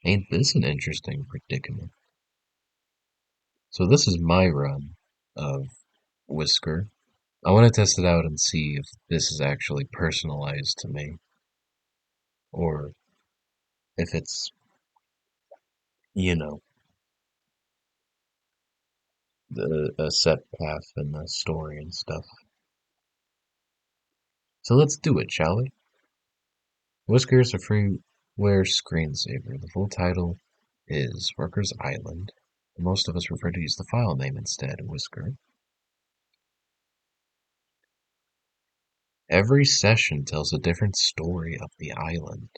Ain't this an interesting predicament? So this is my run of Whisker. I want to test it out and see if this is actually personalized to me, or if it's, you know, a set path in the story and stuff. So let's do it, shall we? Whisker is a freeware screensaver. The full title is Workers Island. Most of us prefer to use the file name instead, Whisker. Every session tells a different story of the island.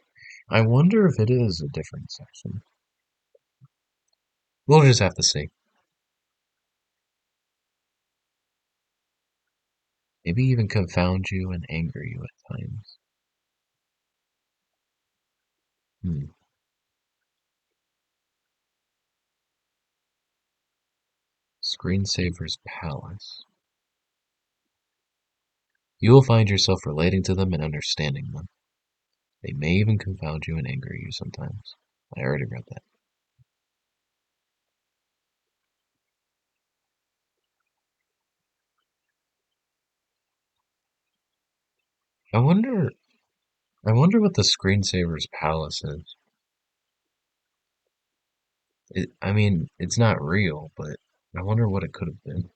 I wonder if it is a different session. We'll just have to see. Maybe even confound you and anger you at times. Hmm. Screensaver's Palace. You will find yourself relating to them and understanding them. They may even confound you and anger you sometimes. I already read that. I wonder I wonder what the Screensaver's Palace is. I mean, it's not real, but I wonder what it could have been.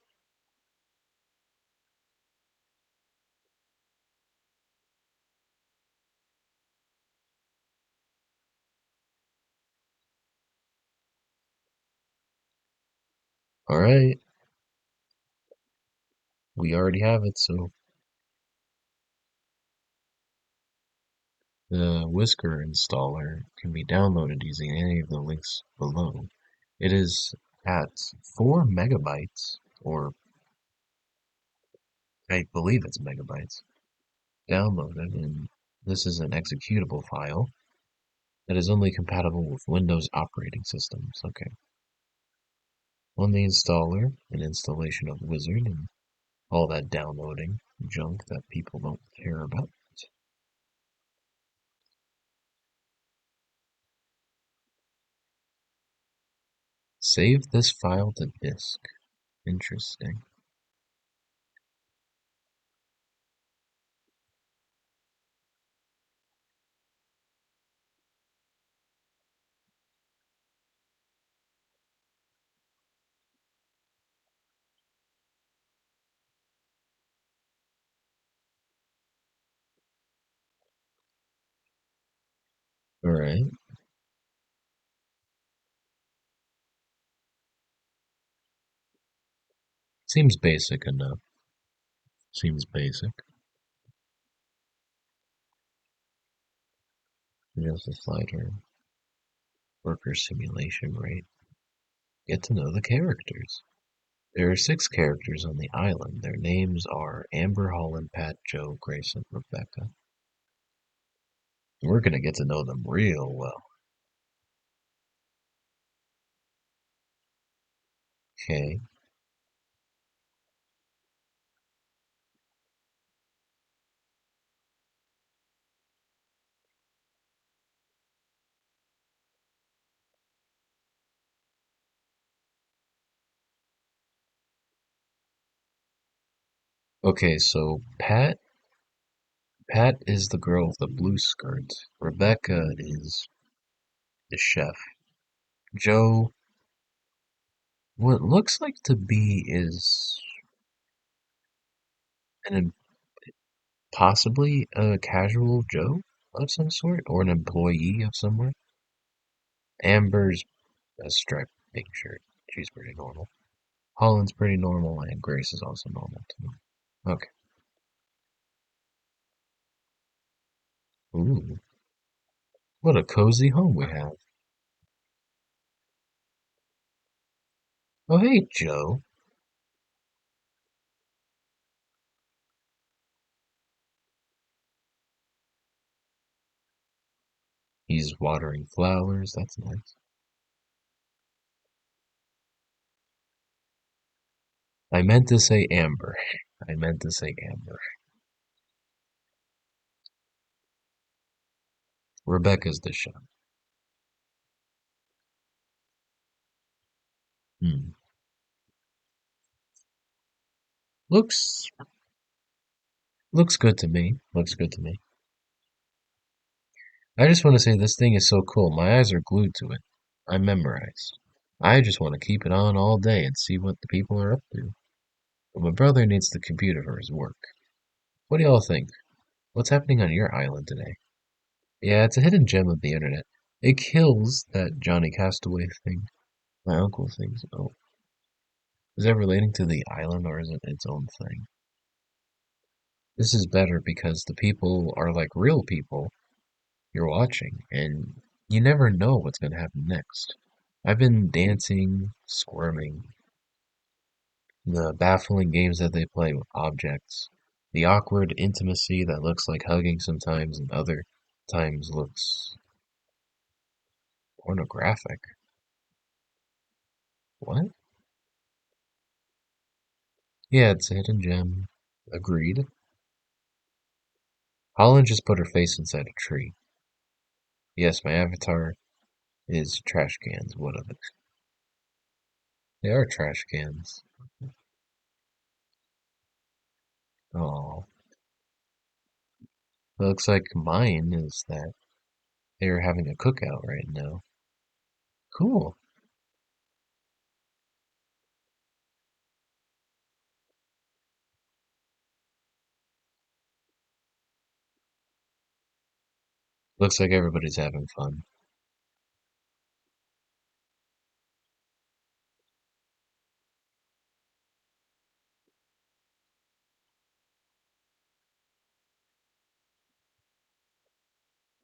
Alright, we already have it, so the Whisker installer can be downloaded using any of the links below. It is at 4 megabytes, or I believe it's megabytes, downloaded, and this is an executable file that is only compatible with Windows operating systems. Okay. On the installer, an installation of Wizard and all that downloading junk that people don't care about. Save this file to disk. Interesting. Alright. Seems basic enough. Seems basic. Just a slider. Worker simulation rate. Get to know the characters. There are 6 characters on the island. Their names are Amber, Holland, Pat, Joe, Grace, and Rebecca. We're gonna get to know them real well. Okay. Okay, so Pat is the girl with the blue skirt. Rebecca is the chef. Joe, what looks like to be is an possibly a casual Joe of some sort, or an employee of somewhere. Amber's a striped pink shirt. She's pretty normal. Holland's pretty normal, and Grace is also normal too. Okay. Ooh, what a cozy home we have. Oh, hey, Joe. He's watering flowers. That's nice. I meant to say Amber. I meant to say Amber. Rebecca's the chef. Looks looks good to me. Looks good to me. I just want to say this thing is so cool. My eyes are glued to it. I'm memorized. I just want to keep it on all day and see what the people are up to. But my brother needs the computer for his work. What do y'all think? What's happening on your island today? Yeah, it's a hidden gem of the internet. It kills that Johnny Castaway thing. My uncle thinks, oh, is that relating to the island or is it its own thing? This is better because the people are like real people you're watching, and you never know what's going to happen next. I've been dancing, squirming, the baffling games that they play with objects, the awkward intimacy that looks like hugging sometimes and other times looks pornographic. What? Yeah, it's a hidden gem. Agreed. Holland just put her face inside a tree. Yes, my avatar is trash cans. What of it? They are trash cans. Oh, looks like mine is that they're having a cookout right now. Cool. Looks like everybody's having fun.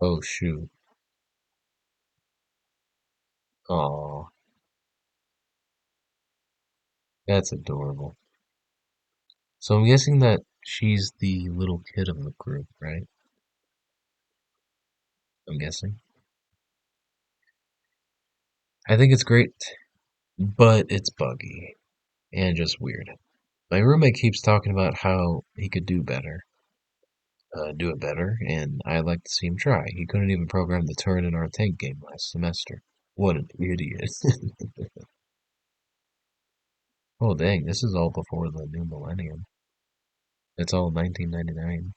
Oh shoot. Aw, that's adorable. So I'm guessing that she's the little kid of the group, right? I'm guessing. I think it's great, but it's buggy and just weird. My roommate keeps talking about how he could do it better, and I'd like to see him try. He couldn't even program the turn in our tank game last semester. What an idiot. Oh dang, this is all before the new millennium. It's all 1999.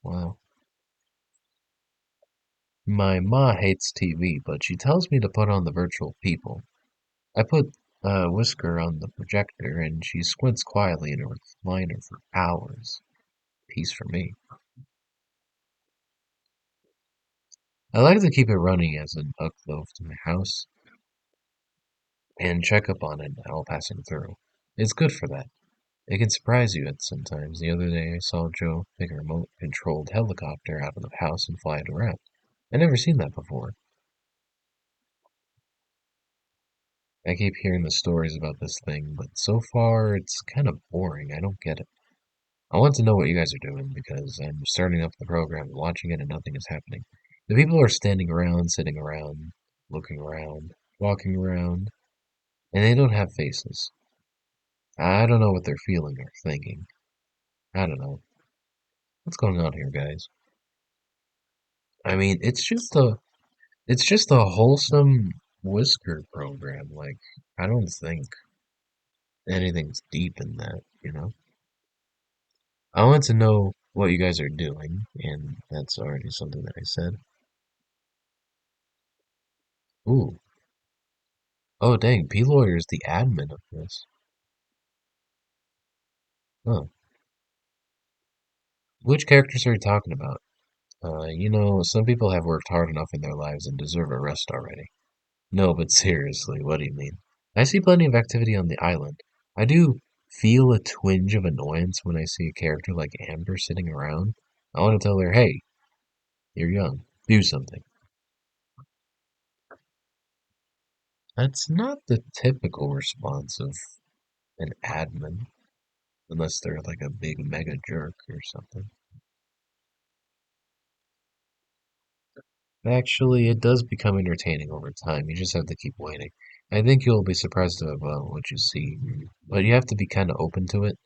Wow. My ma hates TV, but she tells me to put on the virtual people. I put Whisker on the projector, and she squints quietly in a recliner for hours. Peace for me. I like to keep it running as an upload to my house and check up on it while passing through. It's good for that. It can surprise you at sometimes. The other day I saw Joe take a remote controlled helicopter out of the house and fly it around. I never seen that before. I keep hearing the stories about this thing, but so far it's kind of boring. I don't get it. I want to know what you guys are doing because I'm starting up the program and watching it and nothing is happening. The people are standing around, sitting around, looking around, walking around, and they don't have faces. I don't know what they're feeling or thinking. I don't know. What's going on here, guys? I mean, it's just a wholesome Whisker program. Like, I don't think anything's deep in that. I want to know what you guys are doing, and that's already something that I said. Ooh. Oh, dang. P-Lawyer is the admin of this. Huh. Which characters are you talking about? Some people have worked hard enough in their lives and deserve a rest already. No, but seriously, what do you mean? I see plenty of activity on the island. I do feel a twinge of annoyance when I see a character like Amber sitting around. I want to tell her, hey, you're young. Do something. That's not the typical response of an admin, unless they're like a big mega jerk or something. Actually, it does become entertaining over time. You just have to keep waiting. I think you'll be surprised about what you see, but you have to be kind of open to it.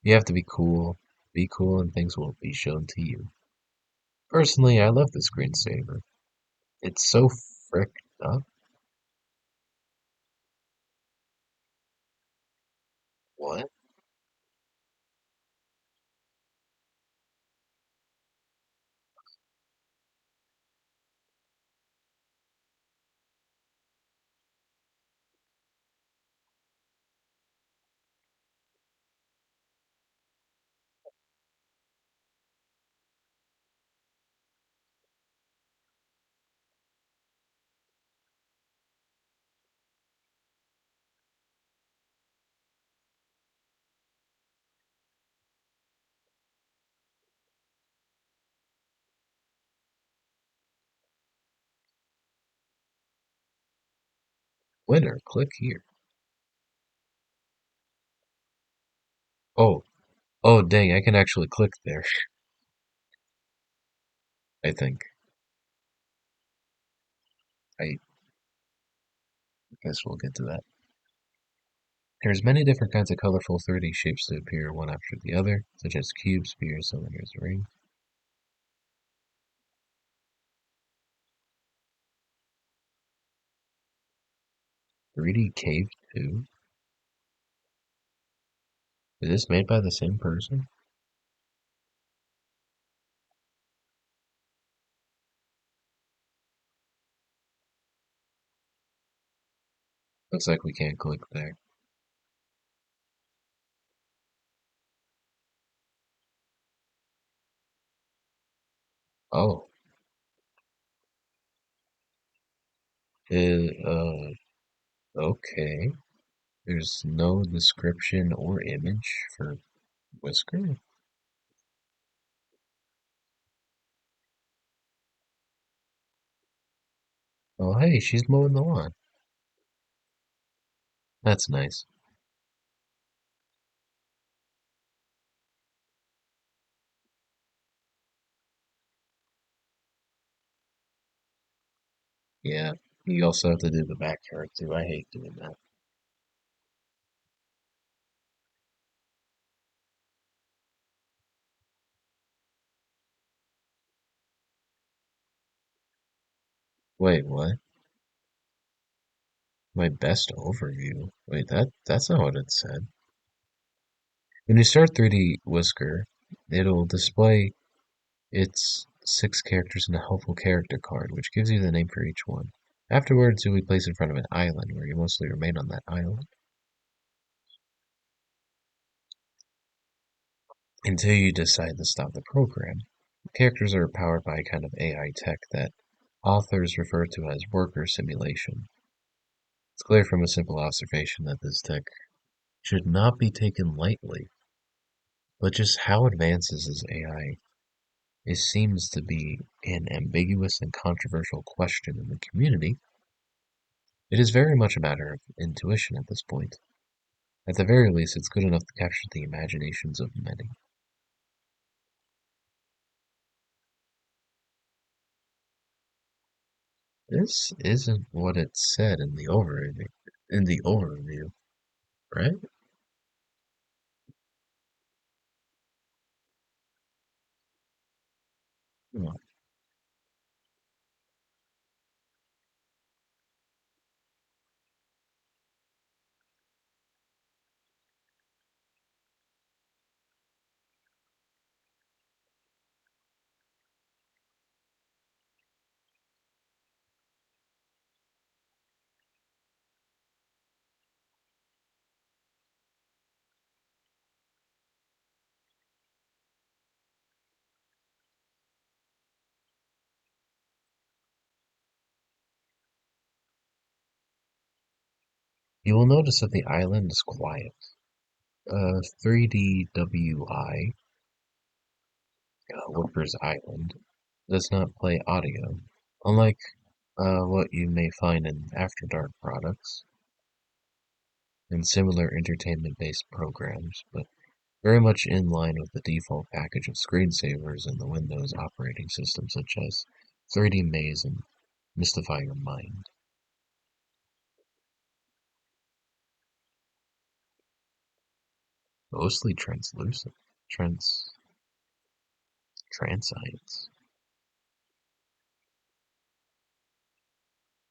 You have to be cool. Be cool, and things will be shown to you. Personally, I love the screensaver. It's so fricked up. What? Winner, click here. Oh, oh dang, I can actually click there, I think. I guess we'll get to that. There's many different kinds of colorful 3D shapes to appear one after the other, such as cubes, spheres, cylinders, rings. 3D Cave 2? Is this made by the same person? Looks like we can't click there. Oh, okay. There's no description or image for Whisker? Oh, hey, she's mowing the lawn. That's nice. Yeah, you also have to do the backyard too. I hate doing that. Wait, what? My best overview? Wait, that's not what it said. When you start 3D Whisker, it'll display its 6 characters in a helpful character card, which gives you the name for each one. Afterwards, you'll be placed in front of an island where you mostly remain on that island until you decide to stop the program. The characters are powered by a kind of AI tech that authors refer to as worker simulation. It's clear from a simple observation that this tech should not be taken lightly, but just how advanced is this AI? It seems to be an ambiguous and controversial question in the community. It is very much a matter of intuition at this point. At the very least, it's good enough to capture the imaginations of many. This isn't what it said in the overview. In the overview, right? Hmm. You will notice that the island is quiet. 3DWI, Whipper's Island, does not play audio, unlike what you may find in After Dark products and similar entertainment-based programs, but very much in line with the default package of screensavers in the Windows operating system, such as 3D Maze and Mystify Your Mind. Mostly translucent. Trans Transients.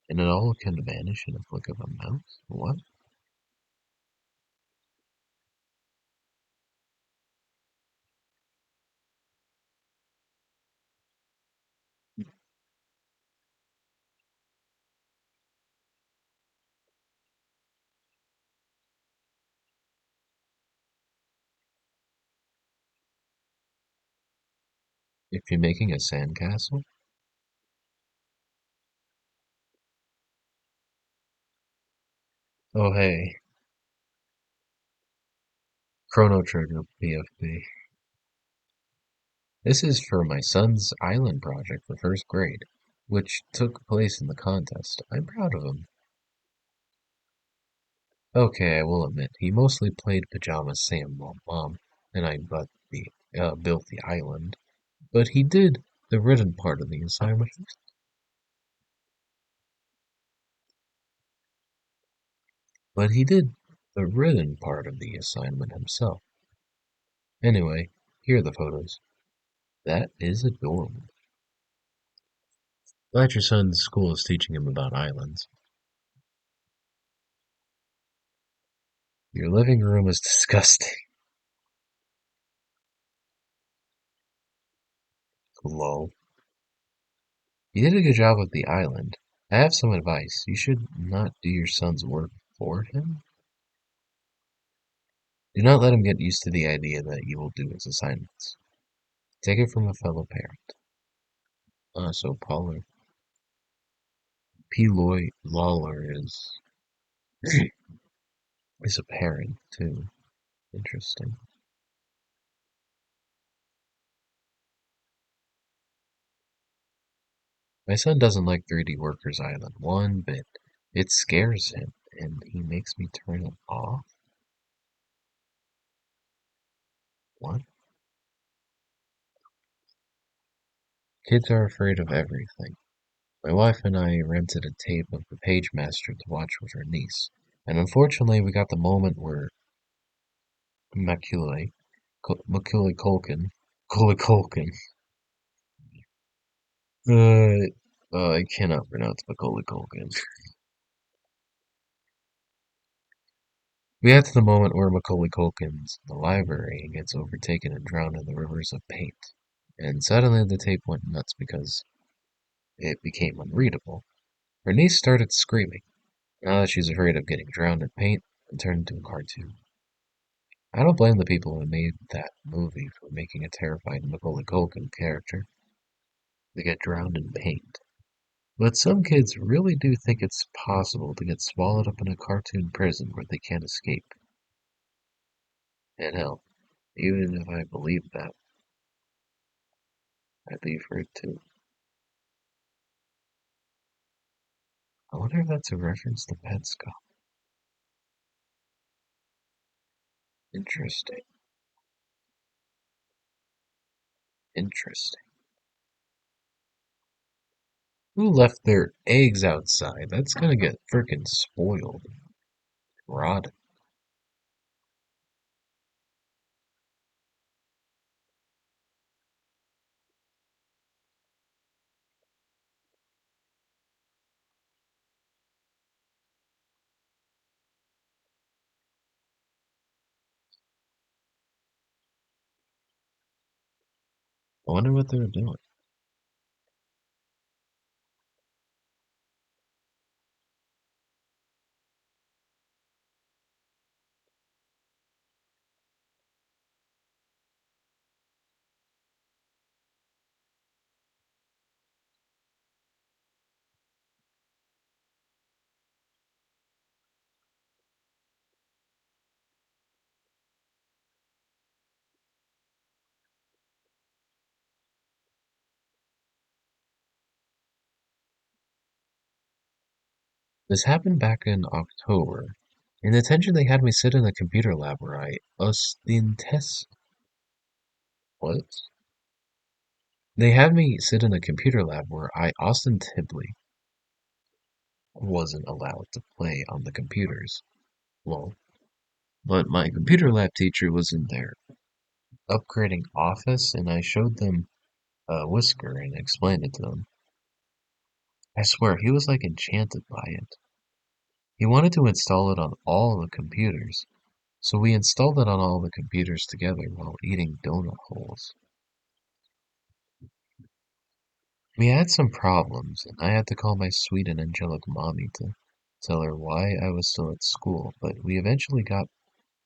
And it all can vanish in a flick of a mouse? What? If you're making a sandcastle? Oh hey, Chrono Trigger PFP. This is for my son's island project for first grade, which took place in the contest. I'm proud of him. Okay, I will admit, he mostly played Pajama Sam while Mom and I built the island, but he did the written part of the assignment. But he did the written part of the assignment himself. Anyway, here are the photos. That is adorable. Glad your son's school is teaching him about islands. Your living room is disgusting. Lol. You did a good job with the island. I have some advice. You should not do your son's work for him. Do not let him get used to the idea that you will do his assignments. Take it from a fellow parent. So Pollard P. Lloyd Lawler is a parent too. Interesting. My son doesn't like 3D Workers Island one bit. It scares him, and he makes me turn it off. What? Kids are afraid of everything. My wife and I rented a tape of the Page Master to watch with her niece, and unfortunately we got the moment where Macaulay Culkin, I cannot pronounce Macaulay Culkin. We had to the moment where Macaulay Culkin's in the library and gets overtaken and drowned in the rivers of paint. And suddenly the tape went nuts because it became unreadable. Her niece started screaming, now that she's afraid of getting drowned in paint and turned into a cartoon. I don't blame the people who made that movie for making a terrified Macaulay Culkin character to get drowned in paint. But some kids really do think it's possible to get swallowed up in a cartoon prison where they can't escape. And hell, even if I believed that, I'd be afraid too. I wonder if that's a reference to Petscop. Interesting. Interesting. Who left their eggs outside? That's gonna get frickin' spoiled. Rotten. I wonder what they're doing. This happened back in October. In detention, they had me sit in a computer lab where I what? They had me sit in a computer lab where I ostensibly wasn't allowed to play on the computers. Well, but my computer lab teacher was in there upgrading Office, and I showed them Whisker and explained it to them. I swear, he was like enchanted by it. He wanted to install it on all the computers, so we installed it on all the computers together while eating donut holes. We had some problems, and I had to call my sweet and angelic mommy to tell her why I was still at school, but we eventually got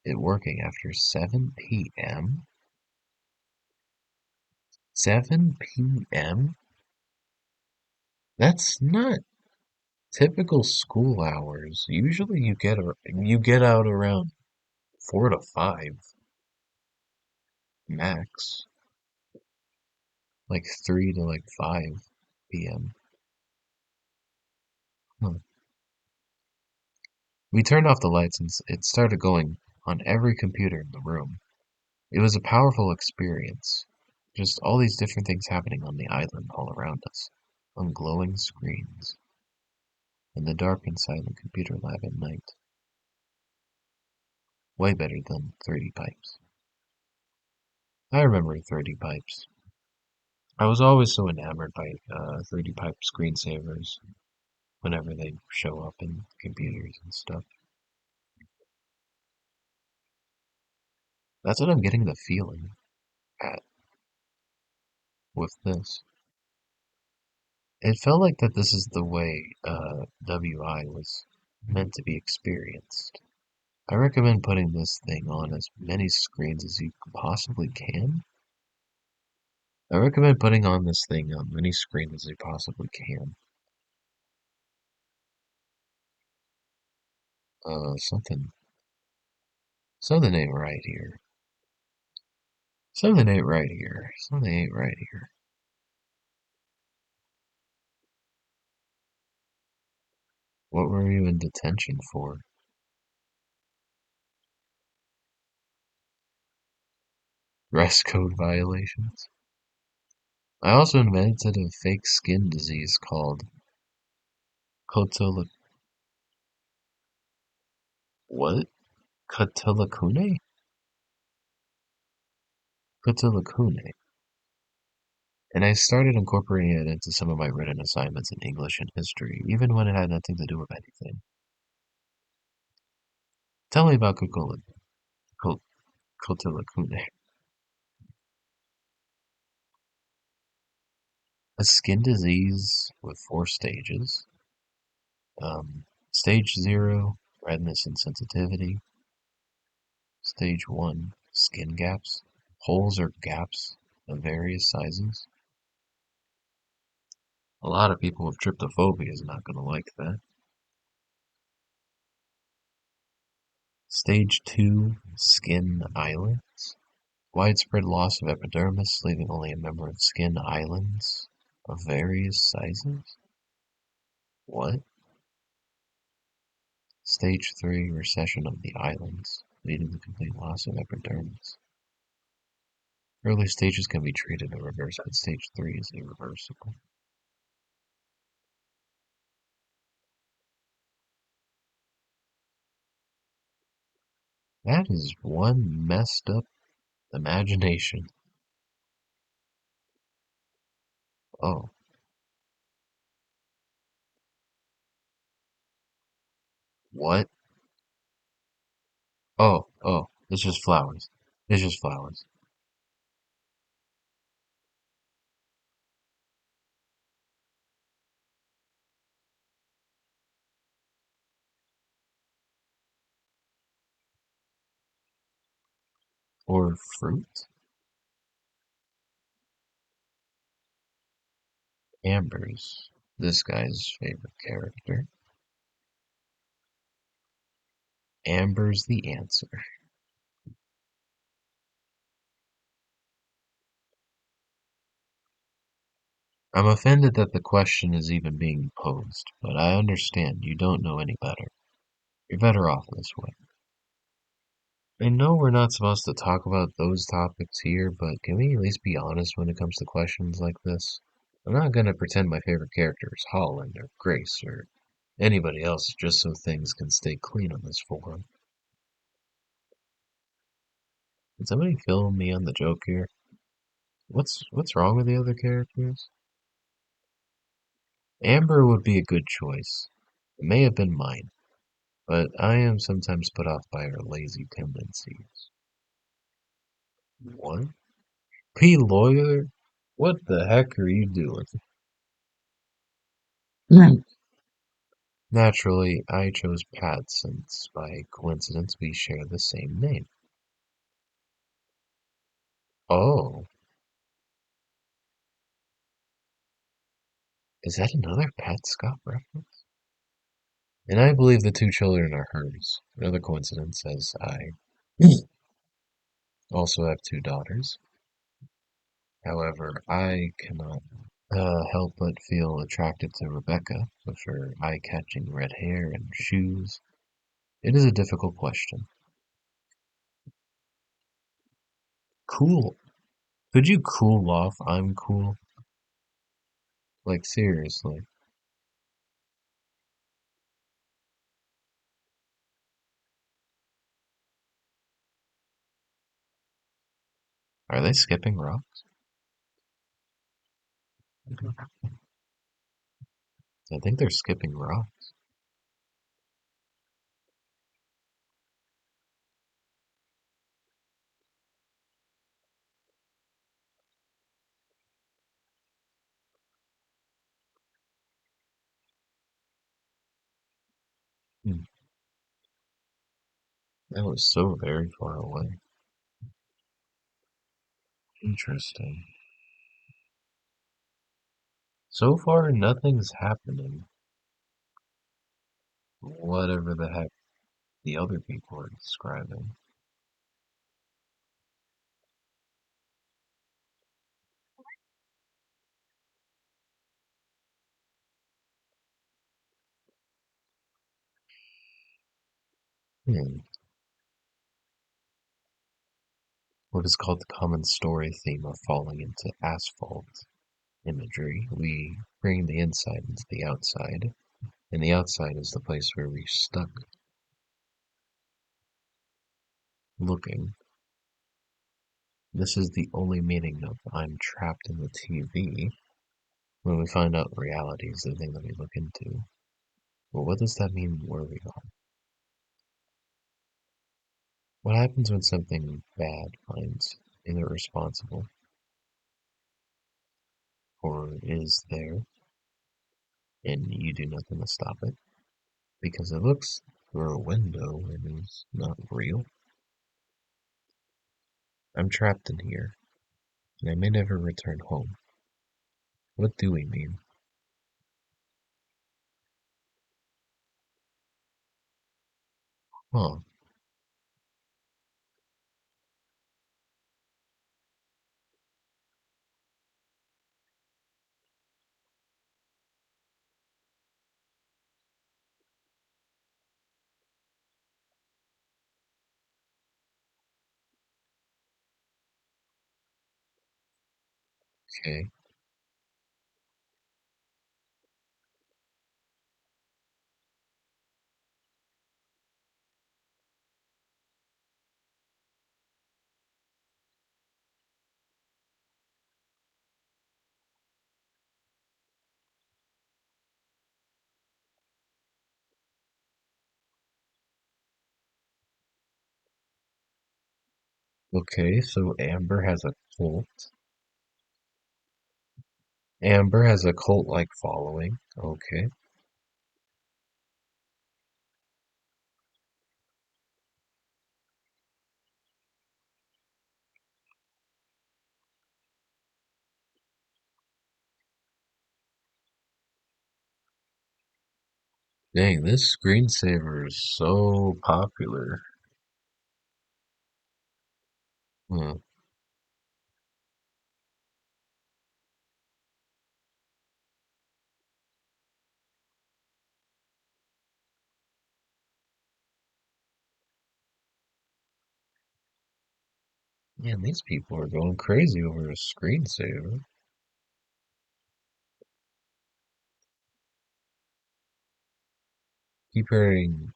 it working after 7 p.m. 7 p.m.? That's not typical school hours. Usually you get out around 4 to 5 max, like 3 to like 5 p.m. Huh. We turned off the lights and it started going on every computer in the room. It was a powerful experience. Just all these different things happening on the island all around us, on glowing screens, in the dark and silent computer lab at night. Way better than 3D pipes. I remember 3D pipes. I was always so enamored by 3D pipe screensavers whenever they show up in computers and stuff. That's what I'm getting the feeling at with this. It felt like that this is the way WI was meant to be experienced. I recommend putting this thing on as many screens as you possibly can. I recommend putting on this thing on many screens as you possibly can. Something, something ain't right here. Something ain't right here. Something ain't right here. What were you in detention for? Rest code violations? I also invented a fake skin disease called Kotila. What? Kotilakune? Kotilakune. And I started incorporating it into some of my written assignments in English and history, even when it had nothing to do with anything. Tell me about Kotilakune. A skin disease with 4 stages. Stage 0, redness and sensitivity. Stage 1, skin gaps. Holes or gaps of various sizes. A lot of people with tryptophobia is not going to like that. Stage 2, skin islands. Widespread loss of epidermis, leaving only a number of skin islands of various sizes. What? Stage 3, recession of the islands, leading to complete loss of epidermis. Early stages can be treated or reversed, but stage 3 is irreversible. That is one messed up imagination. Oh, what? Oh, it's just flowers. It's just flowers. Or fruit? Amber's this guy's favorite character. Amber's the answer. I'm offended that the question is even being posed, but I understand you don't know any better. You're better off this way. I know we're not supposed to talk about those topics here, but can we at least be honest when it comes to questions like this? I'm not gonna pretend my favorite character is Holland or Grace or anybody else just so things can stay clean on this forum. Can somebody fill me on the joke here? What's wrong with the other characters? Amber would be a good choice. It may have been mine, but I am sometimes put off by her lazy tendencies. What? P. Lawyer? What the heck are you doing? Naturally, I chose Pat since, by coincidence, we share the same name. Oh, is that another Pat Scott reference? And I believe the 2 children are hers. Another coincidence, as I also have 2 daughters. However, I cannot help but feel attracted to Rebecca with her eye-catching red hair and shoes. It is a difficult question. Cool. Could you cool off? I'm cool. Like, seriously. Are they skipping rocks? I think they're skipping rocks. Hmm. That was so very far away. Interesting. So far, nothing's happening. Whatever the heck the other people are describing. Hmm. What is called the common story theme of falling into asphalt imagery. We bring the inside into the outside, and the outside is the place where we're stuck looking. This is the only meaning of I'm trapped in the TV. When we find out reality is the thing that we look into. Well, what does that mean where we are? What happens when something bad finds irresponsible or is there and you do nothing to stop it? Because it looks through a window and is not real. I'm trapped in here and I may never return home. What do we mean? Huh. Okay. Okay, so Amber has a cult. Amber has a cult-like following. Okay. Dang, this screensaver is so popular. Hmm. Man, these people are going crazy over a screensaver. Keep hearing,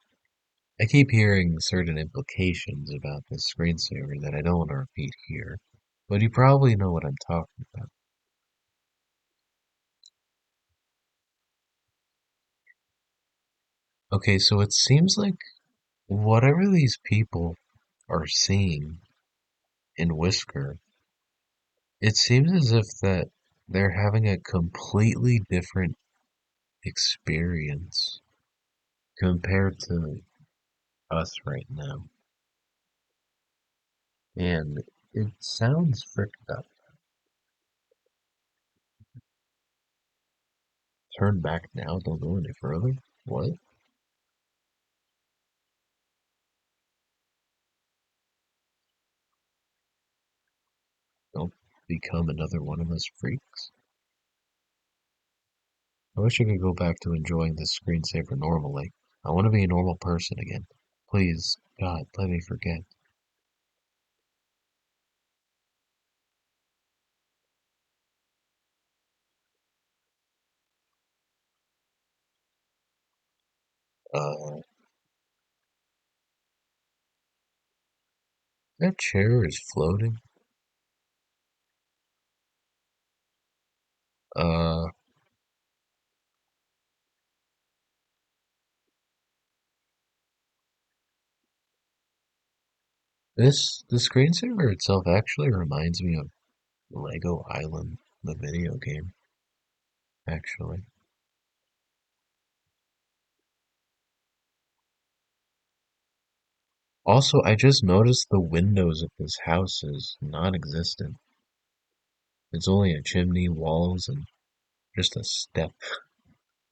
I keep hearing certain implications about this screensaver that I don't want to repeat here, but you probably know what I'm talking about. Okay, so it seems like whatever these people are seeing in Whisker, it seems as if that they're having a completely different experience compared to us right now. And it sounds fricked up. Turn back now, don't go any further? What? Don't become another one of us freaks? I wish I could go back to enjoying this screensaver normally. I want to be a normal person again. Please, God, let me forget. Uh, that chair is floating. Uh, the screensaver itself actually reminds me of Lego Island, the video game, actually. Also, I just noticed the windows of this house is non-existent. It's only a chimney, walls, and just a step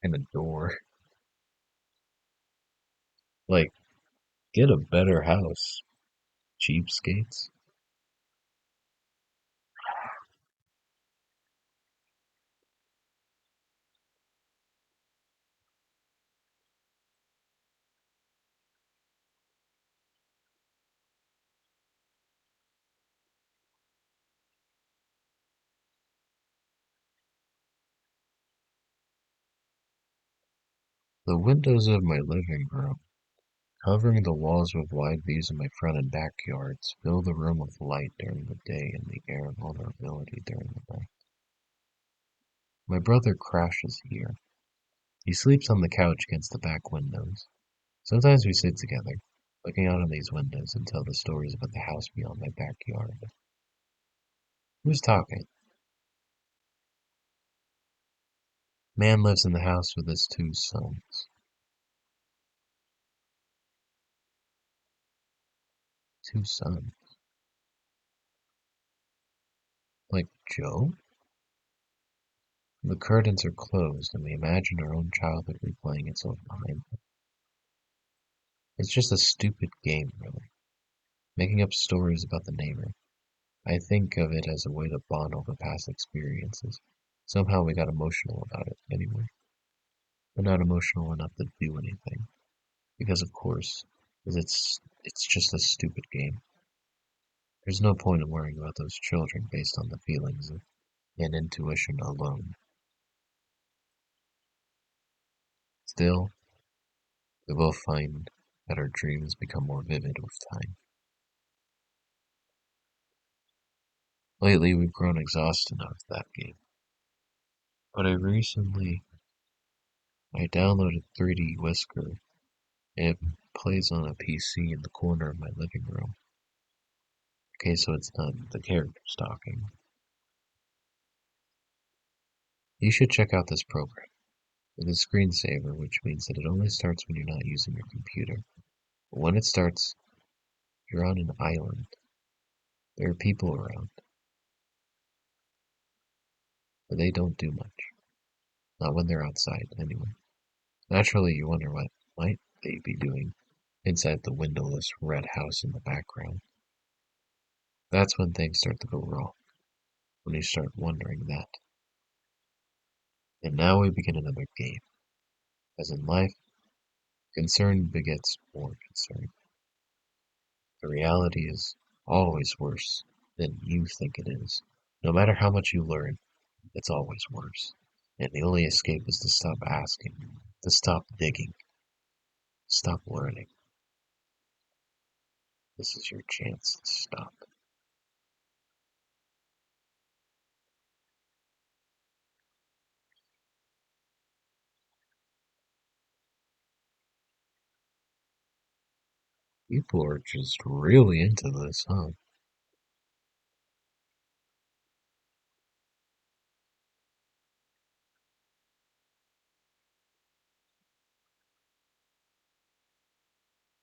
and a door. Like, get a better house, cheapskates. The windows of my living room, covering the walls with wide views of my front and backyards, fill the room with light during the day and the air of vulnerability during the night. My brother crashes here. He sleeps on the couch against the back windows. Sometimes we sit together, looking out on these windows and tell the stories about the house beyond my backyard. Who's talking? Man lives in the house with his two sons. Two sons? Like Joe? The curtains are closed, and we imagine our own childhood replaying itself behind them. It's just a stupid game, really. Making up stories about the neighbor. I think of it as a way to bond over past experiences. Somehow we got emotional about it anyway. But not emotional enough to do anything. Because of course, 'cause it's just a stupid game. There's no point in worrying about those children based on the feelings and intuition alone. Still, we both find that our dreams become more vivid with time. Lately, we've grown exhausted out of that game. But I downloaded 3D Whisker, and it plays on a PC in the corner of my living room. Okay, so it's not the characters talking. You should check out this program. It's a screensaver, which means that it only starts when you're not using your computer. But when it starts, you're on an island. There are people around, but they don't do much. Not when they're outside, anyway. Naturally, you wonder what might they be doing inside the windowless red house in the background. That's when things start to go wrong, when you start wondering that. And now we begin another game. As in life, concern begets more concern. The reality is always worse than you think it is. No matter how much you learn, it's always worse. And the only escape is to stop asking, to stop digging, stop learning. This is your chance to stop. People are just really into this, huh?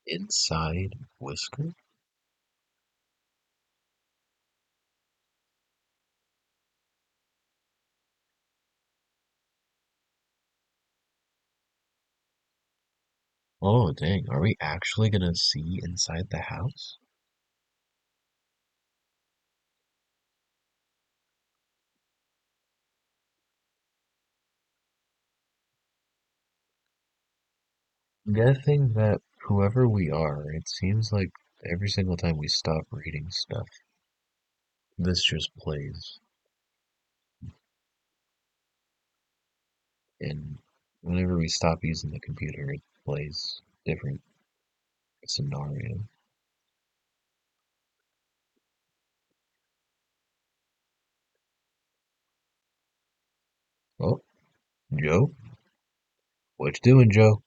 Inside Whisker? Oh, dang. Are we actually gonna see inside the house? Guessing that Whoever we are, it seems like every single time we stop reading stuff, this just plays. And whenever we stop using the computer, it plays different scenario. Oh, Joe? What you doing, Joe?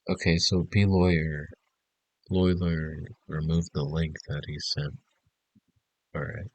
Okay, so P. Lawyer removed the link that he sent. Alright.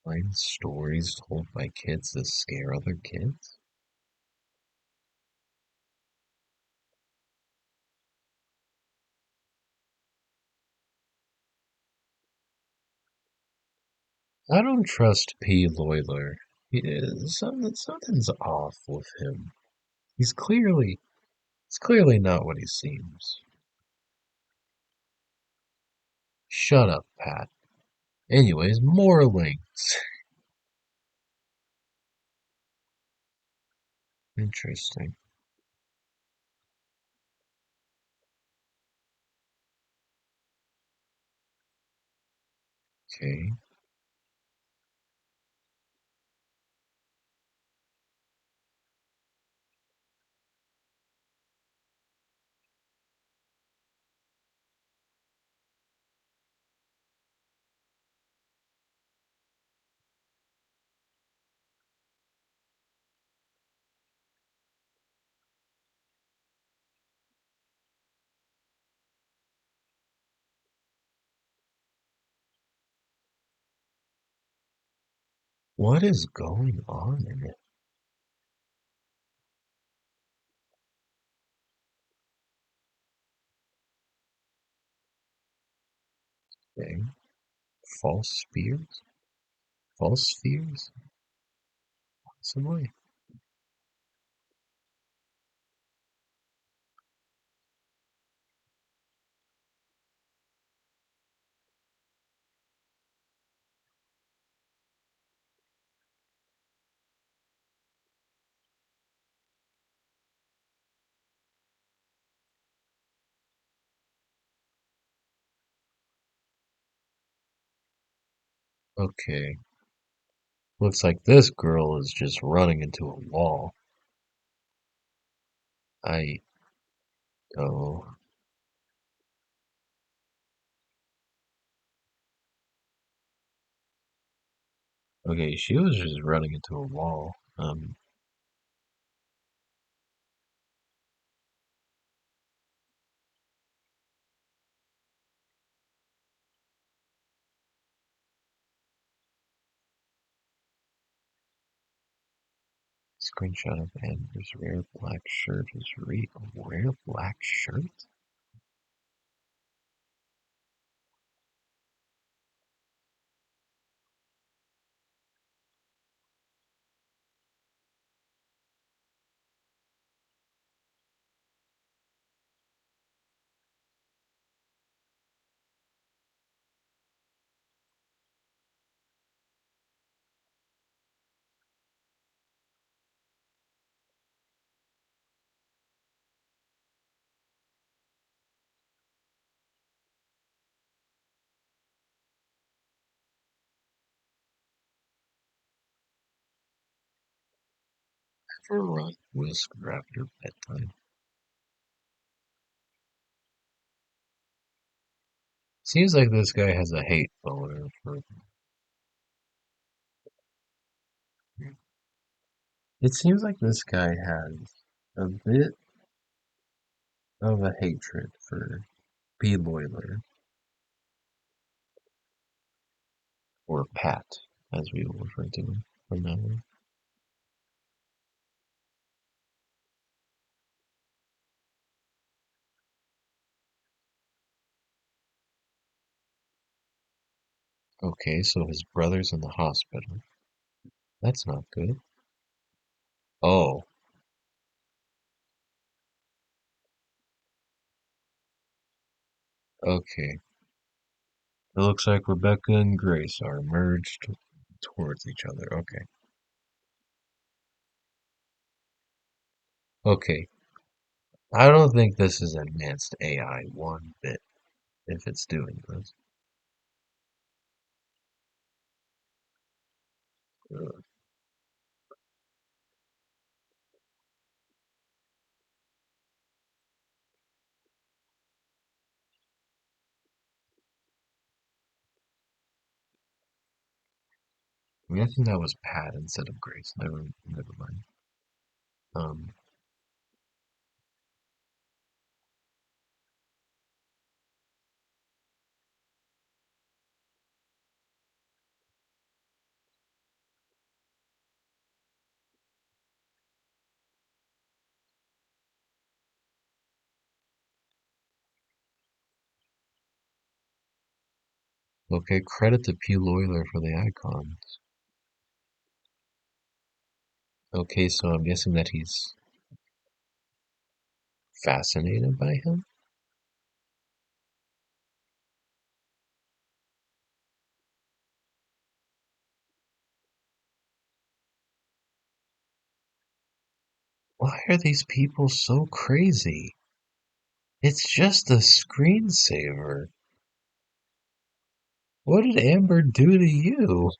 Find stories told by kids to scare other kids? I don't trust P. Loyler. Something's off with him. He's clearly not what he seems. Shut up, Pat. Anyways, more links. Interesting. Okay. What is going on in it? Okay. False spears? False spheres? Possibly. Okay. Looks like this girl is just running into a wall. I. Oh. Okay, she was just running into a wall. Screenshot of Amber's rare black shirt is real. Rare black shirt? For run, whisker after bedtime. Seems like this guy has a hate boner for. It seems like this guy has a bit of a hatred for P. Boiler, or Pat, as we will refer to him from now on. Okay, so his brother's in the hospital. That's not good. Oh, okay. It looks like Rebecca and Grace are merged towards each other. Okay. Okay. I don't think this is advanced AI one bit if it's doing this. Ugh. I'm guessing that was Pat instead of Grace. Never mind. Um, okay, credit to P. Loyler for the icons. Okay, so I'm guessing that he's fascinated by him? Why are these people so crazy? It's just a screensaver. What did Amber do to you?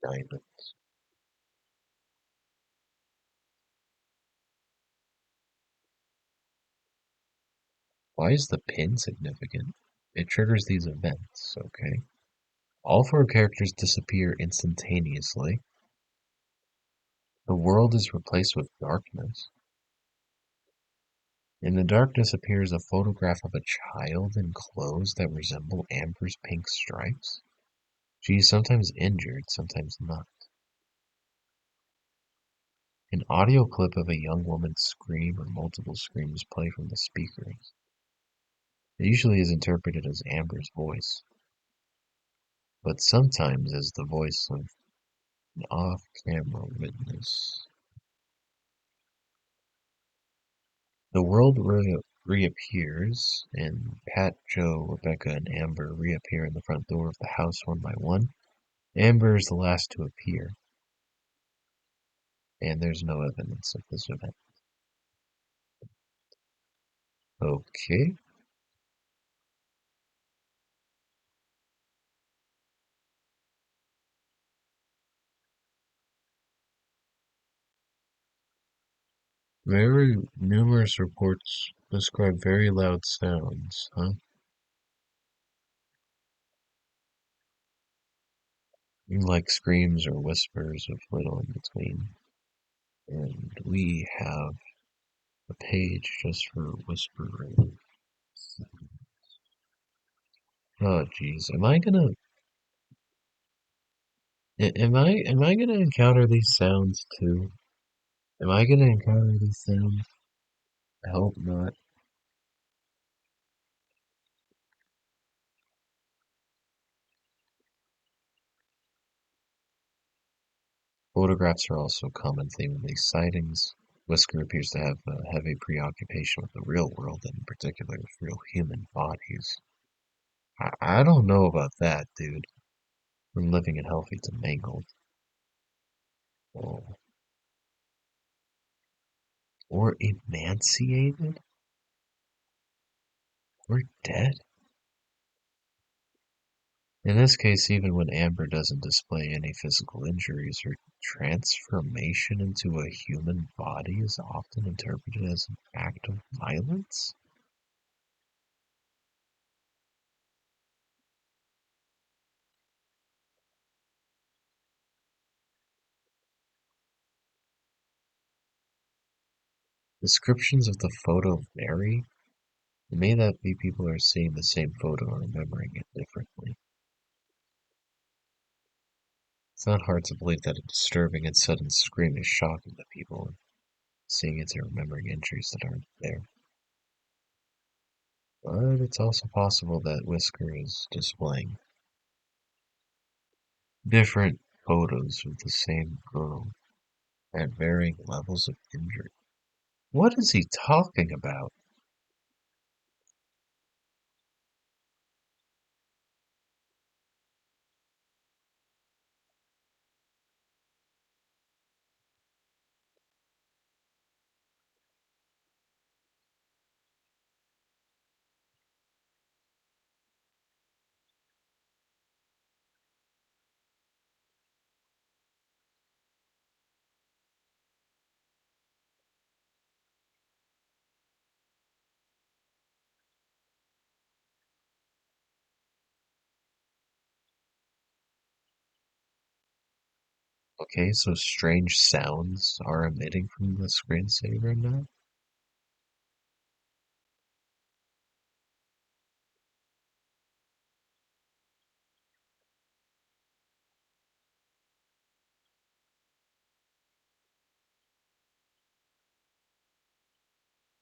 Diamond. Why is the pin significant? It triggers these events, okay? All four characters disappear instantaneously. The world is replaced with darkness. In the darkness appears a photograph of a child in clothes that resemble Amber's pink stripes. She is sometimes injured, sometimes not. An audio clip of a young woman's scream or multiple screams play from the speakers. It usually is interpreted as Amber's voice, but sometimes as the voice of an off-camera witness. The world reappears, and Pat, Joe, Rebecca, and Amber reappear in the front door of the house one by one. Amber is the last to appear, and there's no evidence of this event. Okay. Very numerous reports describe very loud sounds, huh? Like screams or whispers with little in between. And we have a page just for whispering. Oh jeez, am I gonna encounter these sounds too? Am I gonna encounter these sounds? I hope not. Photographs are also a common theme in these sightings. Whisker appears to have a heavy preoccupation with the real world, and in particular with real human bodies. I don't know about that, dude. From living and healthy to mangled. Oh. Or emaciated? Or dead? In this case, even when Amber doesn't display any physical injuries, her transformation into a human body is often interpreted as an act of violence? Descriptions of the photo vary. It may that be people are seeing the same photo and remembering it differently. It's not hard to believe that a disturbing and sudden scream is shocking to people, and seeing it and remembering injuries that aren't there. But it's also possible that Whisker is displaying different photos of the same girl at varying levels of injury. What is he talking about? Okay, so strange sounds are emitting from the screensaver now?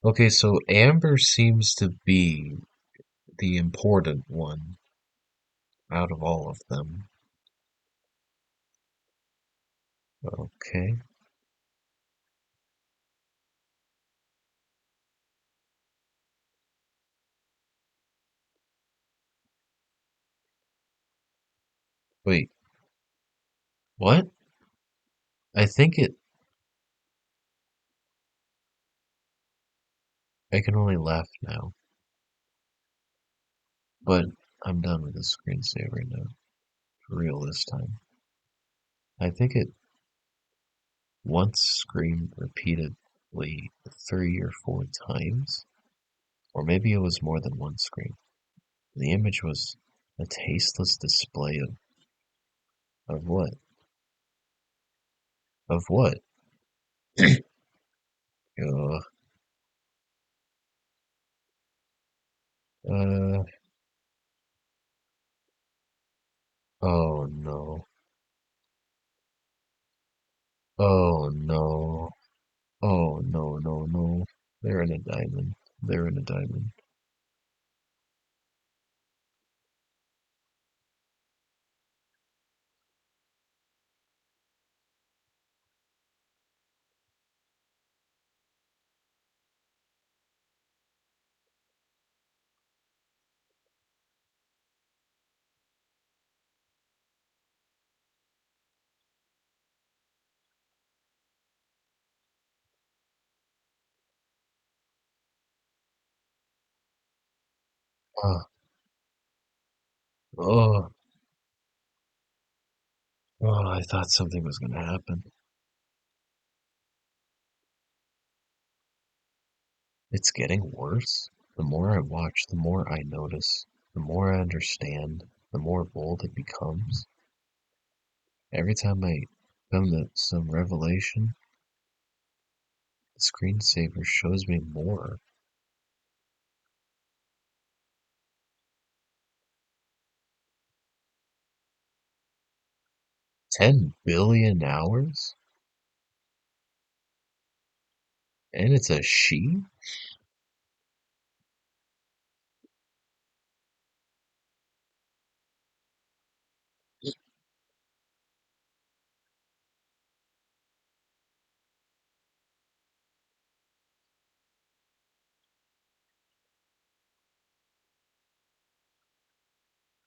Okay, so Amber seems to be the important one out of all of them. Okay. Wait, what? I think it. I can only laugh now, but I'm done with the screensaver now. For real this time. I think it once screamed repeatedly 3 or 4 times, or maybe it was more than one scream. The image was a tasteless display of what? Of what? Uh, uh, oh no. Oh no. Oh no, no, no. They're in a diamond. They're in a diamond. Ah, oh, oh, I thought something was gonna happen. It's getting worse. The more I watch, the more I notice, the more I understand, the more bold it becomes. Every time I come to some revelation, the screensaver shows me more. 10 billion hours? And it's a she?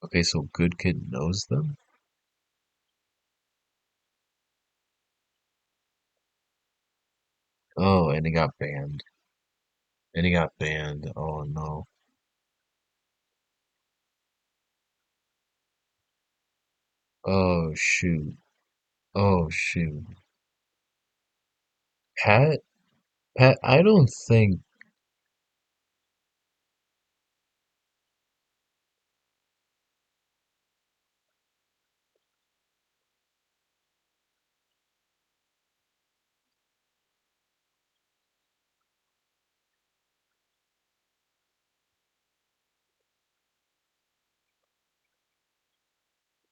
Okay, so Good Kid knows them? Oh, and he got banned. And he got banned. Oh no. Oh shoot. Oh shoot. Pat, Pat, I don't think.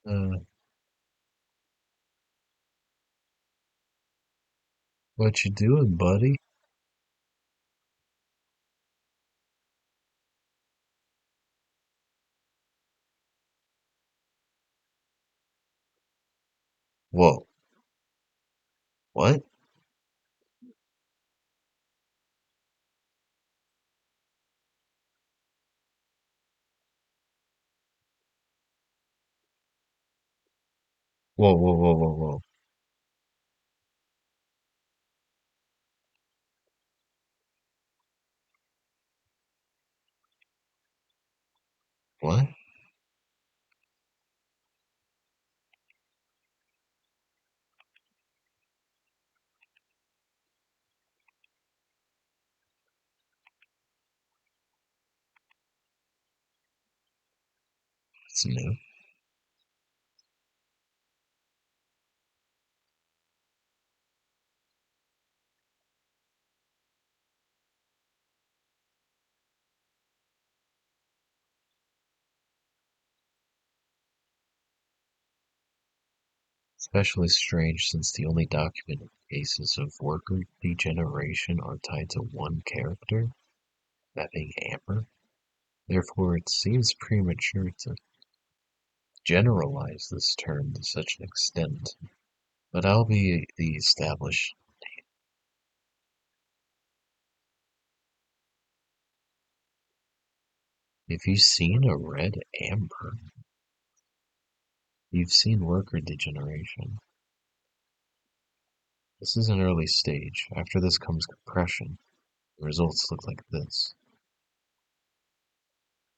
Uh, what you doing, buddy? Whoa. What? Whoa, whoa, whoa, whoa, whoa. What? It's new. Especially strange since the only documented cases of worker degeneration are tied to one character, that being Amber. Therefore, it seems premature to generalize this term to such an extent. But I'll be the established. If you've seen a red amber, you've seen worker degeneration. This is an early stage. After this comes compression. The results look like this.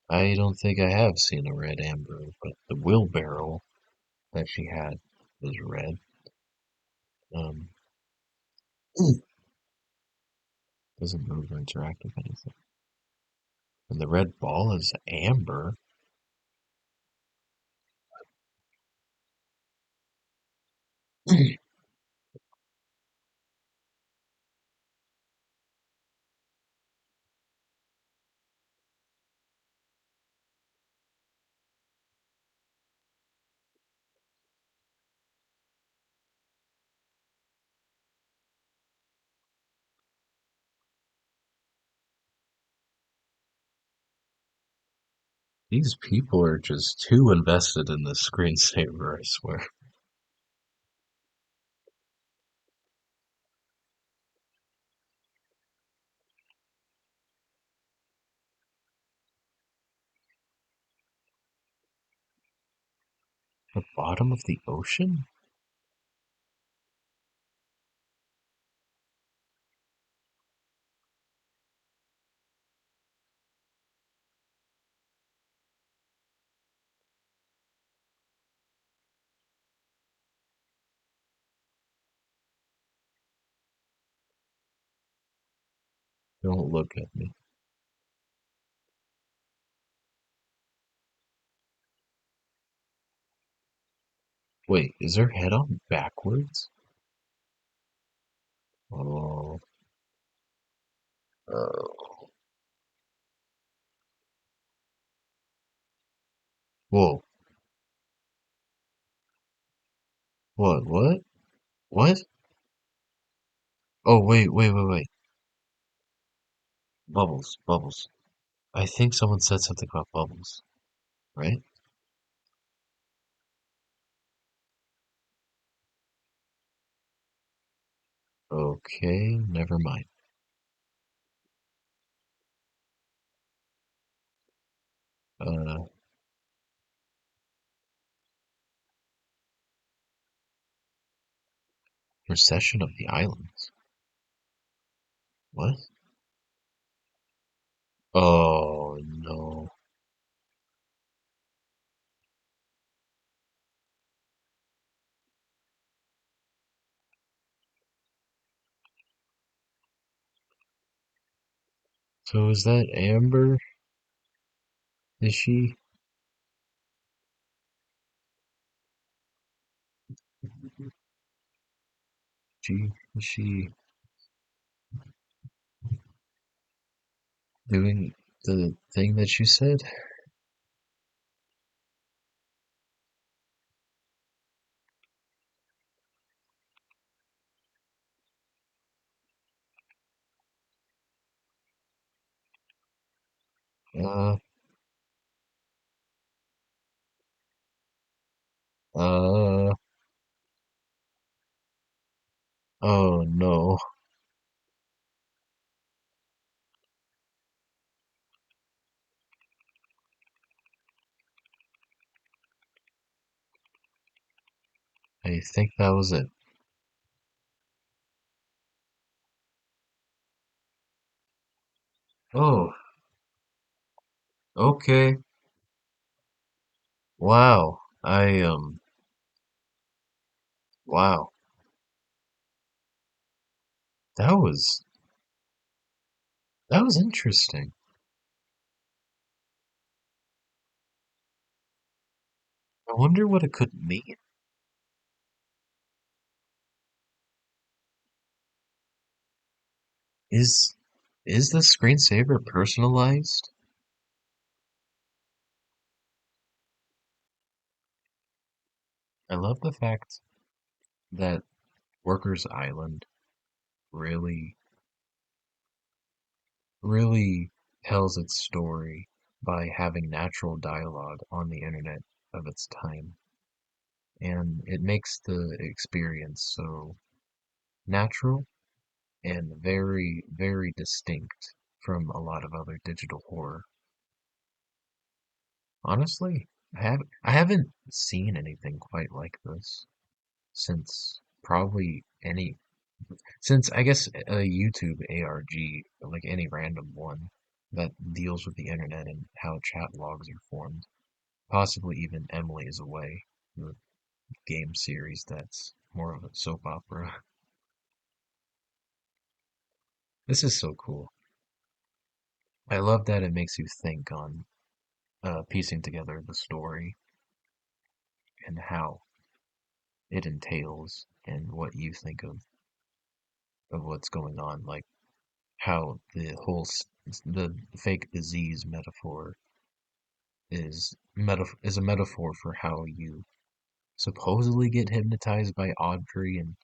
I don't think I have seen a red amber, but the wheelbarrow that she had was red. Um, doesn't move or interact with anything. And the red ball is amber. These people are just too invested in this screensaver, I swear. The bottom of the ocean? Don't look at me. Wait, is her head on backwards? Oh, oh. Whoa, what? What? Oh, wait. Bubbles, bubbles. I think someone said something about bubbles, right? Okay, never mind. Uh, Recession of the islands. What? Oh, no. So is that Amber? Is she doing the thing that you said? Uh, uh, oh no. I think that was it. Oh, okay. Wow. Wow. That was, that was interesting. I wonder what it could mean. Is, is the screensaver personalized? I love the fact that Workers Island really, really tells its story by having natural dialogue on the internet of its time. And it makes the experience so natural and very, very distinct from a lot of other digital horror. Honestly, I haven't seen anything quite like this since probably any since I guess a YouTube ARG, like any random one that deals with the internet and how chat logs are formed. Possibly even Emily is Away, the game series that's more of a soap opera. This is so cool. I love that it makes you think on piecing together the story and how it entails and what you think of what's going on. Like how the fake disease metaphor is a metaphor for how you supposedly get hypnotized by Audrey and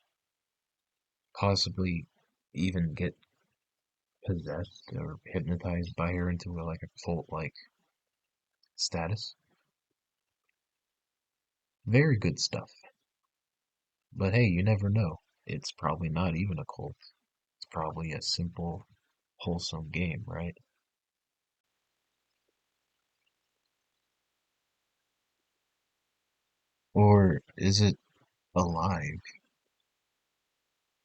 possibly even get possessed or hypnotized by her into like a cult-like status. Very good stuff. But hey, you never know. It's probably not even a cult. It's probably a simple, wholesome game, right? Or is it alive?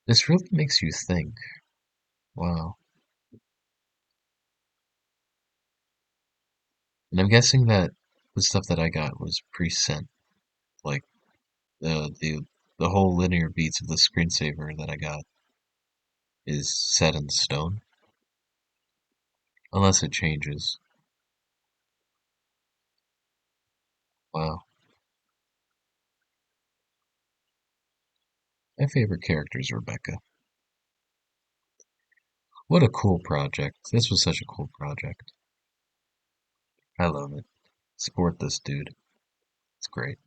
This really makes you think. Wow. And I'm guessing that the stuff that I got was pre-sent. Like the whole linear beats of the screensaver that I got is set in stone, unless it changes. Wow. My favorite character is Rebecca. What a cool project. This was such a cool project. I love it. Support this dude. It's great.